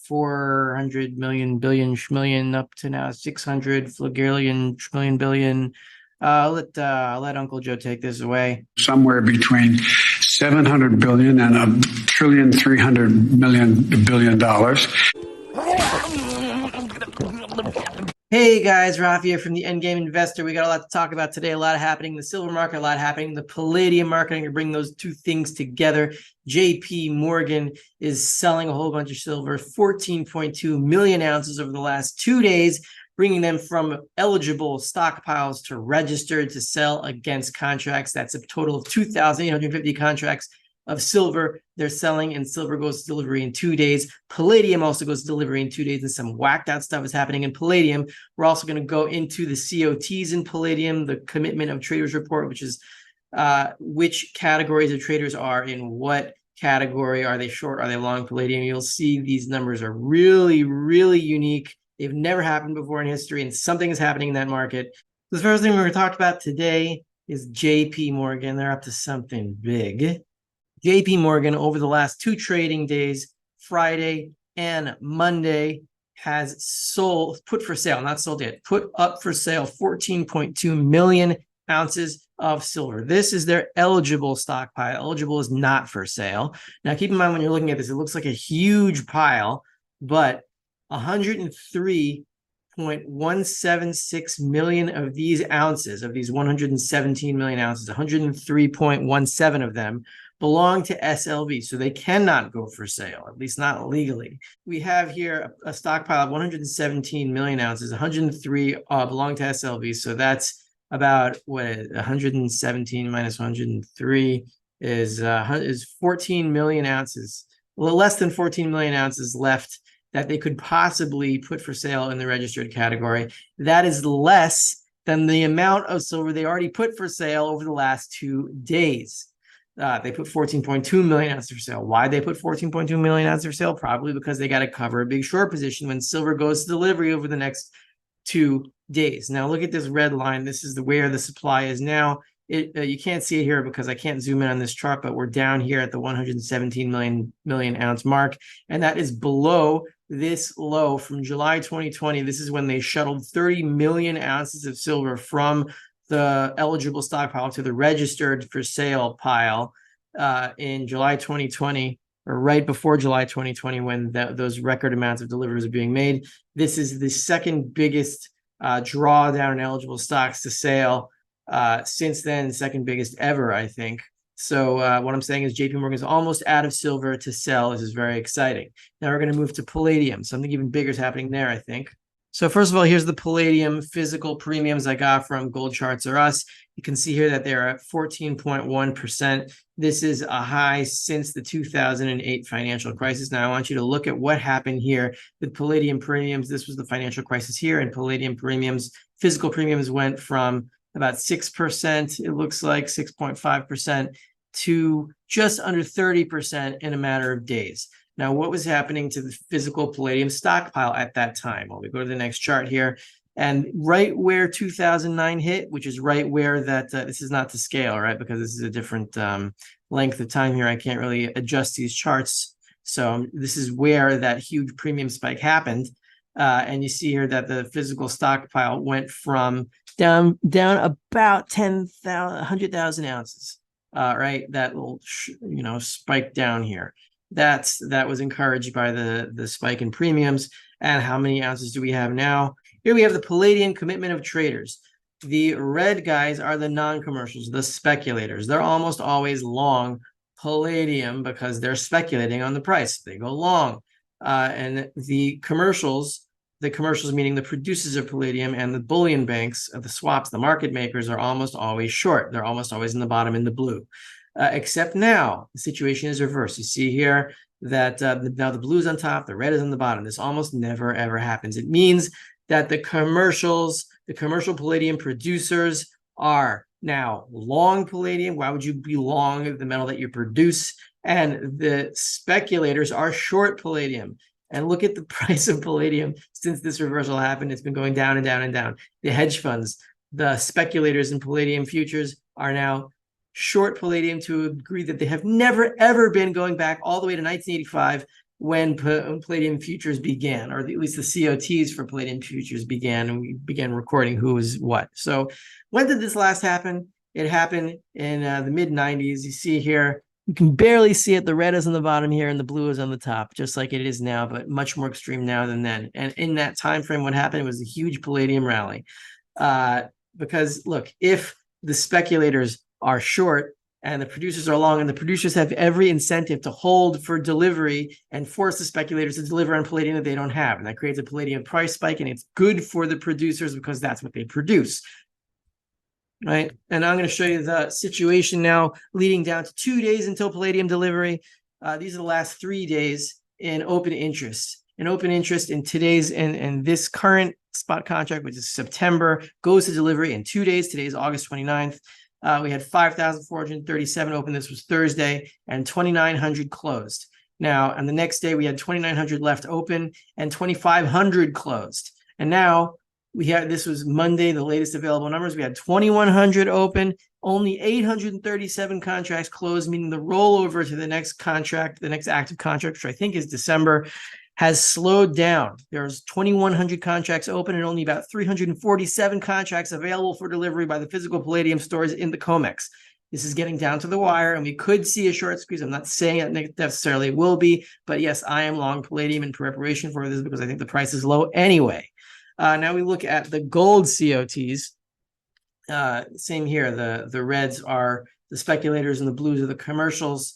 400 million billion schmillion up to now 600 flagillion schmillion billion. Let Uncle Joe take this away. Somewhere between 700 billion and $1,300 billion. Hey guys, Rafi here from the Endgame Investor. We got a lot to talk about today. A lot happening in the silver market, a lot happening in the palladium market. I'm going to bring those two things together. JPMorgan is selling a whole bunch of silver, 14.2 million ounces over the last 2 days, bringing them from eligible stockpiles to registered to sell against contracts. That's a total of 2,850 contracts of silver they're selling, and silver goes to delivery in 2 days. Palladium also goes to delivery in 2 days, and some whacked out stuff is happening in palladium. We're also going to go into the COTs in palladium, the commitment of traders report, which is which categories of traders are in what category. Are they short? Are they long palladium? You'll see these numbers are really, really unique. They've never happened before in history, and something is happening in that market. The first thing we're going to talk about today is JPMorgan. They're up to something big. JPMorgan over the last 2 trading days, Friday and Monday, has put for sale, not sold yet, put up for sale 14.2 million ounces of silver. This is their eligible stockpile. Eligible is not for sale. Now, keep in mind when you're looking at this, it looks like a huge pile, but 103.176 million of these ounces, of these 117 million ounces, 103.17 of them belong to SLV, so they cannot go for sale, at least not legally. We have here a stockpile of 117 million ounces, 103 belong to SLV, so that's about what 117 minus 103 is 14 million ounces, a little less than 14 million ounces left that they could possibly put for sale in the registered category. That is less than the amount of silver they already put for sale over the last 2 days. They put 14.2 million ounces for sale. Why they put 14.2 million ounces for sale? Probably because they got to cover a big short position when silver goes to delivery over the next 2 days. Now look at this red line. This is where the supply is now. You can't see it here because I can't zoom in on this chart, but we're down here at the 117 million ounce mark, and that is below this low from July 2020. This is when they shuttled 30 million ounces of silver from the eligible stockpile to the registered for sale pile in July 2020, or right before July 2020, when those record amounts of deliveries are being made. This is the second biggest drawdown in eligible stocks to sale since then, second biggest ever, I think. So what I'm saying is JPMorgan is almost out of silver to sell. This is very exciting. Now we're going to move to palladium. Something even bigger is happening there, I think. So first of all, here's the palladium physical premiums I got from Gold Charts or Us. You can see here that they're at 14.1%. This is a high since the 2008 financial crisis. Now I want you to look at what happened here with palladium premiums. This was the financial crisis here, and palladium premiums, physical premiums, went from about 6%, it looks like 6.5%, to just under 30% in a matter of days. Now, what was happening to the physical palladium stockpile at that time? Well, we go to the next chart here, and right where 2009 hit, which is right where that, this is not to scale, right? Because this is a different length of time here. I can't really adjust these charts. So this is where that huge premium spike happened. And you see here that the physical stockpile went from down about 100,000 ounces, right? That little, spike down here. That was encouraged by the spike in premiums. And how many ounces do we have now? Here we have the palladium commitment of traders. The red guys are the non-commercials, the speculators. They're almost always long palladium because they're speculating on the price. They go long. And the commercials meaning the producers of palladium and the bullion banks, the swaps, the market makers, are almost always short. They're almost always in the bottom in the blue. Except now, the situation is reversed. You see here that now the blue is on top, the red is on the bottom. This almost never, ever happens. It means that the commercial palladium producers are now long palladium. Why would you be long the metal that you produce? And the speculators are short palladium. And look at the price of palladium since this reversal happened. It's been going down and down and down. The hedge funds, the speculators in palladium futures are now short palladium to a degree that they have never, ever been, going back all the way to 1985. when Palladium futures began, or at least the COTs for Palladium futures began, and we began recording who was what. So when did this last happen? It happened in the mid-90s. You see here, you can barely see it. The red is on the bottom here and the blue is on the top, just like it is now, but much more extreme now than then. And in that time frame, what happened was a huge Palladium rally. Because look, if the speculators are short and the producers are long, and the producers have every incentive to hold for delivery and force the speculators to deliver on Palladium that they don't have. And that creates a Palladium price spike, and it's good for the producers because that's what they produce. Right. And I'm going to show you the situation now leading down to 2 days until Palladium delivery. These are the last 3 days in open interest. And open interest in today's and this current spot contract, which is September, goes to delivery in 2 days. Today is August 29th. We had 5,437 open. This was Thursday, and 2,900 closed. Now, on the next day, we had 2,900 left open and 2,500 closed. And now this was Monday, the latest available numbers. We had 2,100 open, only 837 contracts closed, meaning the rollover to the next contract, the next active contract, which I think is December, has slowed down. There's 2,100 contracts open and only about 347 contracts available for delivery by the physical Palladium stores in the COMEX. This is getting down to the wire, and we could see a short squeeze. I'm not saying it necessarily will be, but yes, I am long Palladium in preparation for this because I think the price is low anyway. Now we look at the gold COTs. Same here. The reds are the speculators and the blues are the commercials.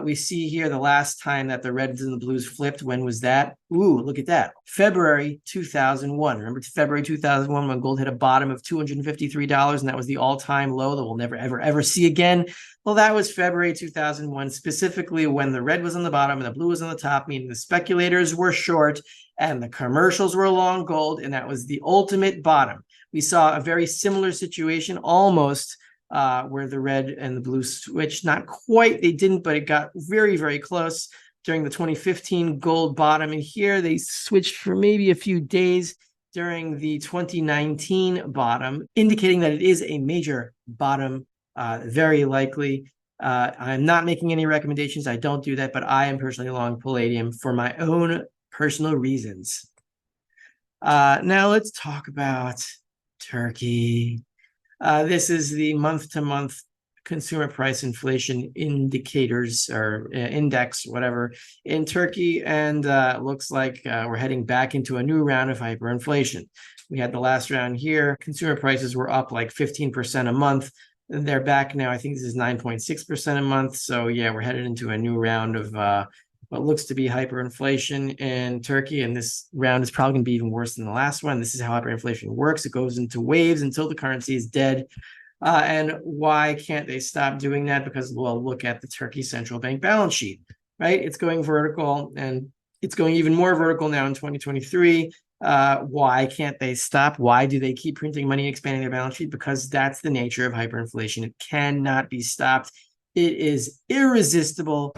We see here the last time that the reds and the blues flipped. When was that? Ooh, look at that. February 2001. Remember February 2001 when gold hit a bottom of $253, and that was the all-time low that we'll never, ever see again? Well, that was February 2001, specifically when the red was on the bottom and the blue was on the top, meaning the speculators were short and the commercials were long gold, and that was the ultimate bottom. We saw a very similar situation almost where the red and the blue switched. Not quite, they didn't, but it got very, very close during the 2015 gold bottom. And here they switched for maybe a few days during the 2019 bottom, indicating that it is a major bottom, very likely. I'm not making any recommendations. I don't do that, but I am personally long Palladium for my own personal reasons. Now let's talk about Turkey. This is the month-to-month consumer price inflation indicators or index, whatever, in Turkey. And looks like we're heading back into a new round of hyperinflation. We had the last round here. Consumer prices were up like 15% a month. They're back now. I think this is 9.6% a month. So yeah, we're headed into a new round of what looks to be hyperinflation in Turkey. And this round is probably going to be even worse than the last one. This is how hyperinflation works. It goes into waves until the currency is dead. And why can't they stop doing that? Because, well, look at the Turkey central bank balance sheet, right? It's going vertical, and it's going even more vertical now in 2023. Why can't they stop? Why do they keep printing money and expanding their balance sheet? Because that's the nature of hyperinflation. It cannot be stopped. It is irresistible.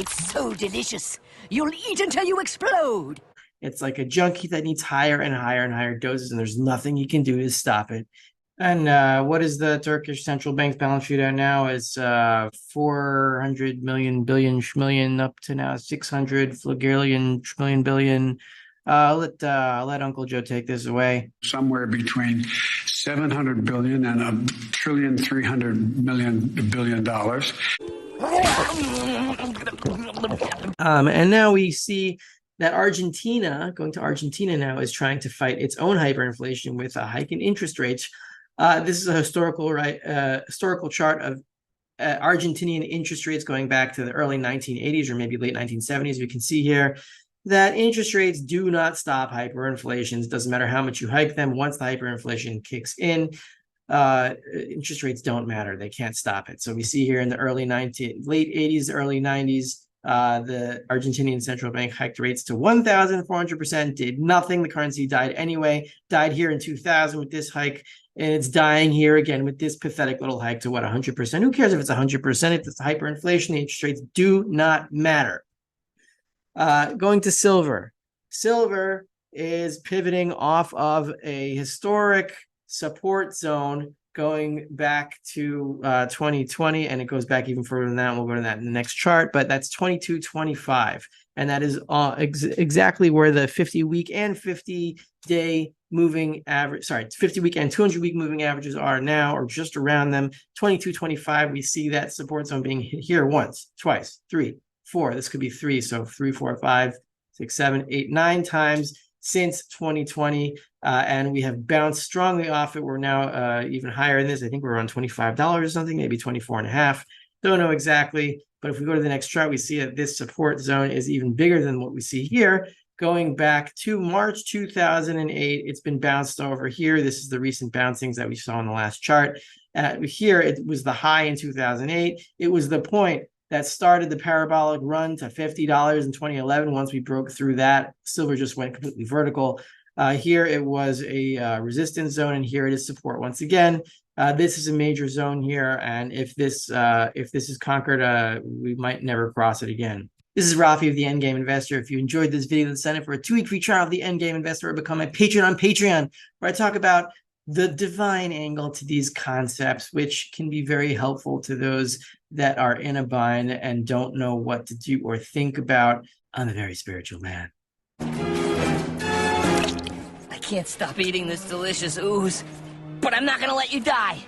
It's so delicious. You'll eat until you explode. It's like a junkie that needs higher and higher and higher doses, and there's nothing you can do to stop it. And what is the Turkish central bank's balance sheet at now? Is 400 million billion schmillion up to now 600 flagillion schmillion billion. I'll let Uncle Joe take this away. Somewhere between 700 billion and $1,300 billion. And now we see that Argentina, going to Argentina now, is trying to fight its own hyperinflation with a hike in interest rates. This is a historical chart of Argentinian interest rates going back to the early 1980s or maybe late 1970s. We can see here that interest rates do not stop hyperinflation. It doesn't matter how much you hike them. Once the hyperinflation kicks in, interest rates don't matter. They can't stop it. So we see here in the late 80s, early 90s, the Argentinian central bank hiked rates to 1,400%, did nothing. The currency died anyway, died here in 2000 with this hike, and it's dying here again with this pathetic little hike to what, 100%? Who cares if it's 100%? If it's hyperinflation, the interest rates do not matter. Going to silver. Silver is pivoting off of a historic support zone going back to 2020, and it goes back even further than that. We'll go to that in the next chart, but that's 22.25. And that is exactly where the 50-week and 50-day moving average, 50-week and 200-week moving averages are now, or just around them. 22.25, we see that support zone being hit here once, twice, 3, 4. This could be 3. So 3, 4, 5, 6, 7, 8, 9 times since 2020. And we have bounced strongly off it. We're now even higher than this. I think we're around $25 or something, maybe 24.5. Don't know exactly. But if we go to the next chart, we see that this support zone is even bigger than what we see here. Going back to March 2008, it's been bounced over here. This is the recent bouncings that we saw in the last chart. Here, it was the high in 2008. It was the point that started the parabolic run to $50 in 2011. Once we broke through that, silver just went completely vertical. Here, it was a resistance zone, and here it is support once again. This is a major zone here, and if this is conquered, we might never cross it again. This is Rafi of the Endgame Investor. If you enjoyed this video, then sign up for a 2-week free trial of the Endgame Investor or become a patron on Patreon, where I talk about the divine angle to these concepts, which can be very helpful to those that are in a bind and don't know what to do or think about. I'm a very spiritual man. I can't stop eating this delicious ooze, but I'm not gonna let you die.